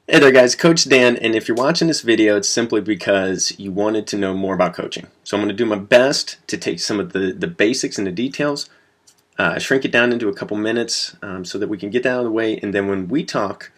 Hey there guys, Coach Dan, and if you're watching this video, it's simply because you wanted to know more about coaching. So I'm going to do my best to take some of the basics and the details, shrink it down into a couple minutes so that we can get that out of the way, and then when we talk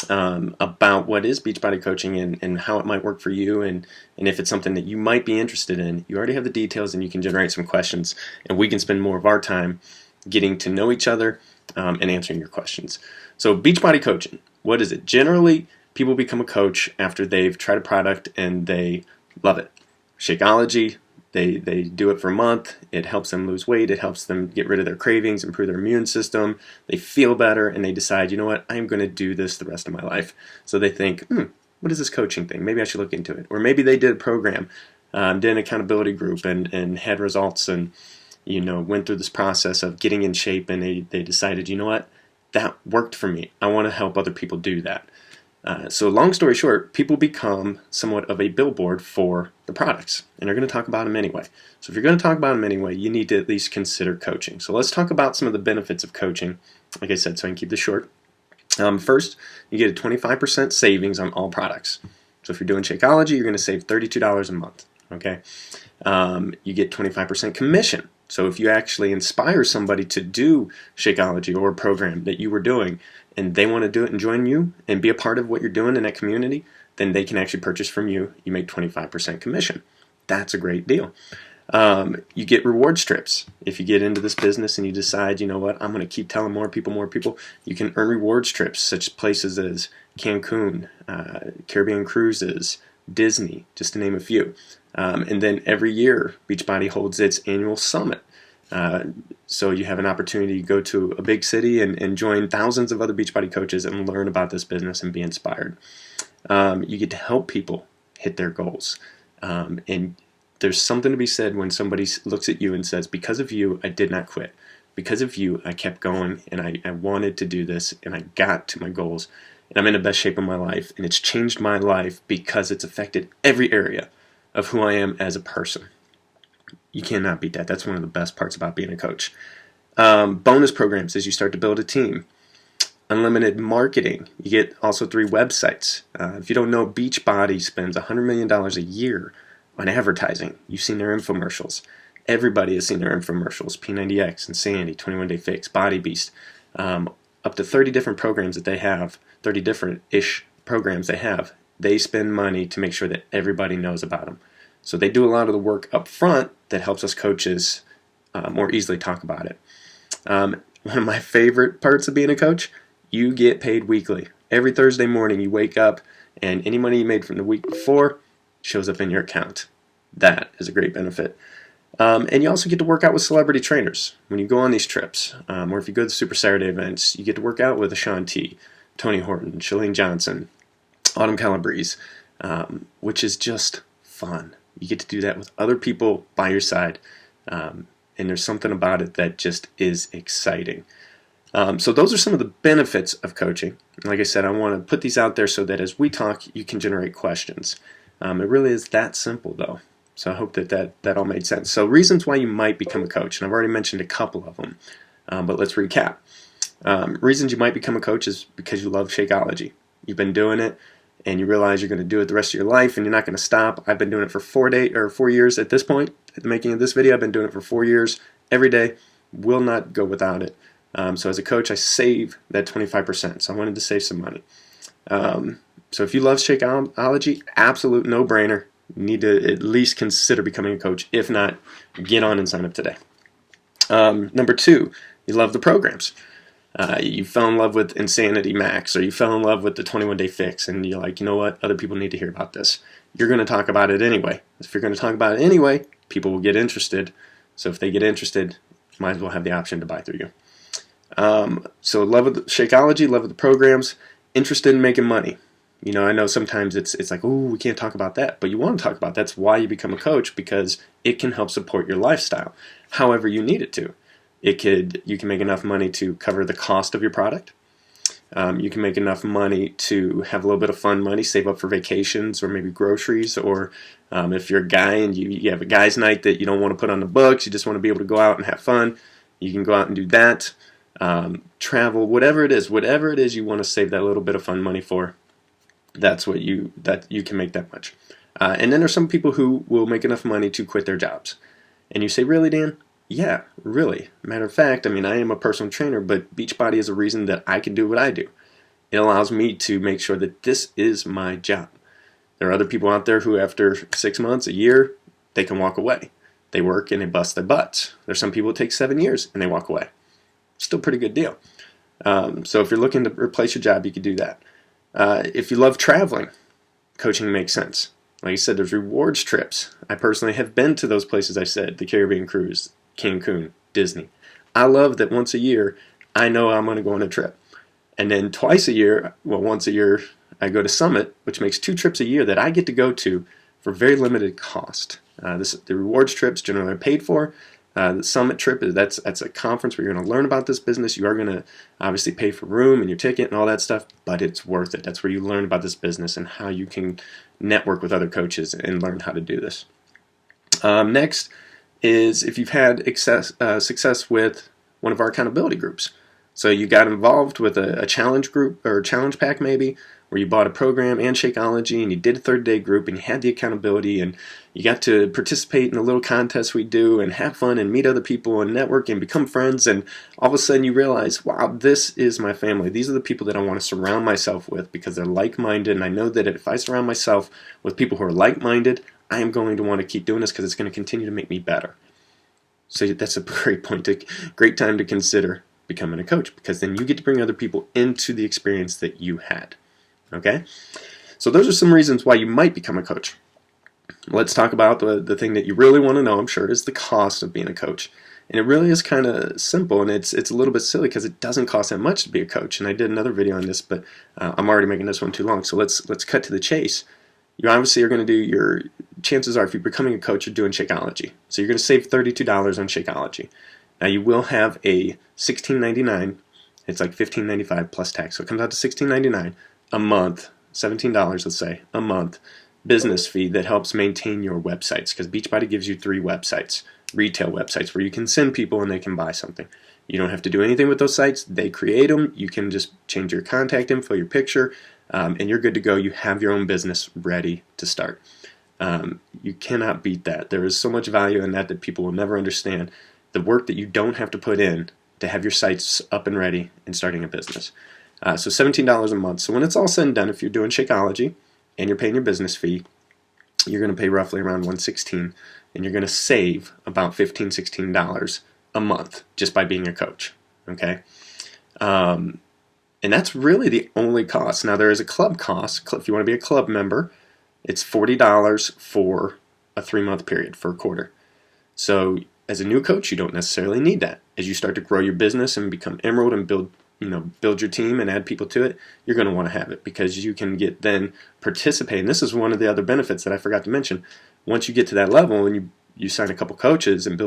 about what is Beachbody Coaching and how it might work for you and if it's something that you might be interested in, you already have the details and you can generate some questions, and we can spend more of our time getting to know each other and answering your questions. So Beachbody Coaching, what is it? Generally, people become a coach after they've tried a product and they love it. Shakeology, they do it for a month. It helps them lose weight. It helps them get rid of their cravings, improve their immune system. They feel better, and they decide, you know what, I'm going to do this the rest of my life. So they think, what is this coaching thing? Maybe I should look into it. Or maybe they did a program, did an accountability group, and had results, and went through this process of getting in shape, and they decided, you know what, that worked for me. I want to help other people do that. So long story short, people become somewhat of a billboard for the products, and they're going to talk about them anyway. So if you're going to talk about them anyway, you need to at least consider coaching. So let's talk about some of the benefits of coaching, like I said, so I can keep this short. First, you get a 25% savings on all products. So if you're doing Shakeology, you're going to save $32 a month. Okay, you get 25% commission. So if you actually inspire somebody to do Shakeology or a program that you were doing, and they want to do it and join you and be a part of what you're doing in that community, then they can actually purchase from you. You make 25% commission. That's a great deal. You get reward strips. If you get into this business and you decide, you know what, I'm going to keep telling more people, you can earn reward strips, such places as Cancun, Caribbean Cruises, Disney, just to name a few. And then every year, Beachbody holds its annual summit. So you have an opportunity to go to a big city and join thousands of other Beachbody coaches and learn about this business and be inspired. You get to help people hit their goals. And there's something to be said when somebody looks at you and says, because of you, I did not quit. Because of you, I kept going, and I wanted to do this, and I got to my goals, and I'm in the best shape of my life, and it's changed my life because it's affected every area of who I am as a person. You cannot beat that. That's one of the best parts about being a coach. Bonus programs as you start to build a team. Unlimited marketing. You get also 3 websites. If you don't know, Beachbody spends $100 million a year on advertising. You've seen their infomercials. Everybody has seen their infomercials. P90X, Insanity, 21 Day Fix, Body Beast. Up to 30 different programs that they have, 30 different-ish programs they have. They spend money to make sure that everybody knows about them. So they do a lot of the work up front that helps us coaches more easily talk about it. One of my favorite parts of being a coach, you get paid weekly. Every Thursday morning you wake up and any money you made from the week before shows up in your account. That is a great benefit. And you also get to work out with celebrity trainers when you go on these trips. Or if you go to the Super Saturday events, you get to work out with Ashanti T, Tony Horton, Shalene Johnson, Autumn Calabrese, which is just fun. You get to do that with other people by your side, and there's something about it that just is exciting. So those are some of the benefits of coaching. Like I said, I want to put these out there so that as we talk, you can generate questions. It really is that simple, though. So I hope that all made sense. So reasons why you might become a coach, and I've already mentioned a couple of them, but let's recap. Reasons you might become a coach is because you love Shakeology. You've been doing it, and you realize you're going to do it the rest of your life, and you're not going to stop. I've been doing it for 4 years at this point. At the making of this video, I've been doing it for 4 years. Every day, will not go without it. So as a coach, I save that 25%. So I wanted to save some money. So if you love Shakeology, absolute no-brainer. You need to at least consider becoming a coach. If not, get on and sign up today. Number 2, you love the programs. You fell in love with Insanity Max, or you fell in love with the 21 Day Fix, and you're like, you know what, other people need to hear about this. You're going to talk about it anyway. If you're going to talk about it anyway, people will get interested. So if they get interested, might as well have the option to buy through you. So love of the Shakeology, love of the programs, interested in making money. I know sometimes it's like, oh, we can't talk about that, but you want to talk about it. That's why you become a coach, because it can help support your lifestyle, however you need it to. You can make enough money to cover the cost of your product. You can make enough money to have a little bit of fun money, save up for vacations or maybe groceries, or if you're a guy and you have a guy's night that you don't want to put on the books, you just want to be able to go out and have fun, you can go out and do that. Travel, whatever it is you want to save that little bit of fun money for, That's what that you can make that much. And then there's some people who will make enough money to quit their jobs. And you say, really, Dan? Yeah, really. Matter of fact, I mean, I am a personal trainer, but Beachbody is a reason that I can do what I do. It allows me to make sure that this is my job. There are other people out there who after 6 months, a year, they can walk away. They work and they bust their butts. There's some people who take 7 years and they walk away. Still a pretty good deal. So if you're looking to replace your job, you could do that. If you love traveling, coaching makes sense. Like I said, there's rewards trips. I personally have been to those places I said, the Caribbean cruise, Cancun, Disney. I love that once a year, I know I'm going to go on a trip. And then twice a year, well, once a year, I go to Summit, which makes 2 trips a year that I get to go to for very limited cost. The rewards trips generally are paid for. The Summit trip, that's a conference where you're going to learn about this business. You are going to obviously pay for room and your ticket and all that stuff, but it's worth it. That's where you learn about this business and how you can network with other coaches and learn how to do this. Next is if you've had success with one of our accountability groups. So you got involved with a challenge group or challenge pack maybe, where you bought a program and Shakeology and you did a 30-day group and you had the accountability and you got to participate in the little contests we do and have fun and meet other people and network and become friends, and all of a sudden you realize, wow, this is my family. These are the people that I want to surround myself with because they're like-minded, and I know that if I surround myself with people who are like-minded, I am going to want to keep doing this because it's going to continue to make me better. So that's a great time to consider becoming a coach, because then you get to bring other people into the experience that you had. Okay? So those are some reasons why you might become a coach. Let's talk about the thing that you really want to know, I'm sure, is the cost of being a coach. And it really is kind of simple, and it's a little bit silly because it doesn't cost that much to be a coach. And I did another video on this, but I'm already making this one too long. So let's cut to the chase. You obviously are going to do chances are if you're becoming a coach, you're doing Shakeology. So you're going to save $32 on Shakeology. Now you will have a $16.99, it's like $15.95 plus tax, so it comes out to $16.99 a month, $17 let's say, a month, business fee that helps maintain your websites, because Beachbody gives you 3 websites, retail websites, where you can send people and they can buy something. You don't have to do anything with those sites, they create them, you can just change your contact info, your picture, and you're good to go. You have your own business ready to start. You cannot beat that. There is so much value in that people will never understand. The work that you don't have to put in to have your sites up and ready and starting a business. So $17 a month. So when it's all said and done, if you're doing Shakeology and you're paying your business fee, you're going to pay roughly around $116, and you're going to save about $15, $16 a month just by being a coach. Okay? And that's really the only cost. Now there is a club cost. If you want to be a club member, it's $40 for a 3-month period, for a quarter. So as a new coach, you don't necessarily need that. As you start to grow your business and become Emerald and build your team and add people to it, you're going to want to have it, because you can then participate. And this is one of the other benefits that I forgot to mention. Once you get to that level and you sign a couple coaches and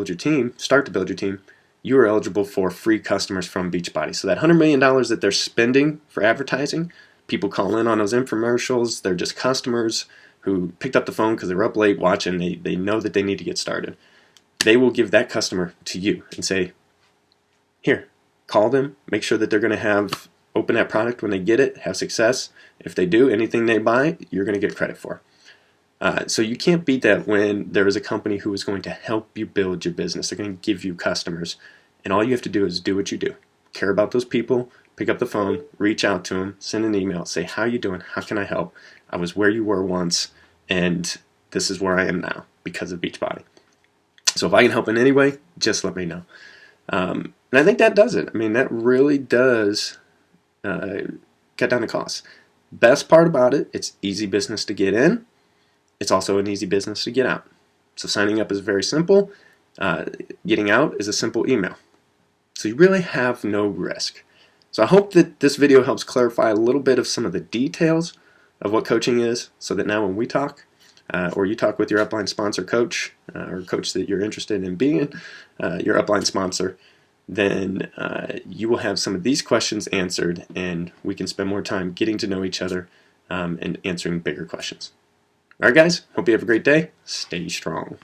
start to build your team, you are eligible for free customers from Beachbody. So that $100 million that they're spending for advertising, people call in on those infomercials, they're just customers who picked up the phone because they were up late watching, they know that they need to get started. They will give that customer to you and say, here, call them, make sure that they're going to open that product when they get it, have success. If they do, anything they buy, you're going to get credit for. So you can't beat that when there is a company who is going to help you build your business. They're going to give you customers, and all you have to do is do what you do. Care about those people, pick up the phone, reach out to them, send an email, say, how you doing? How can I help? I was where you were once, and this is where I am now because of Beachbody. So if I can help in any way, just let me know. And I think that does it. I mean, that really does cut down the costs. Best part about it, it's easy business to get in. It's also an easy business to get out. So signing up is very simple. Getting out is a simple email. So you really have no risk. So I hope that this video helps clarify a little bit of some of the details of what coaching is, so that now when we talk, or you talk with your upline sponsor coach, or coach that you're interested in being your upline sponsor, then you will have some of these questions answered, and we can spend more time getting to know each other and answering bigger questions. All right, guys, hope you have a great day. Stay strong.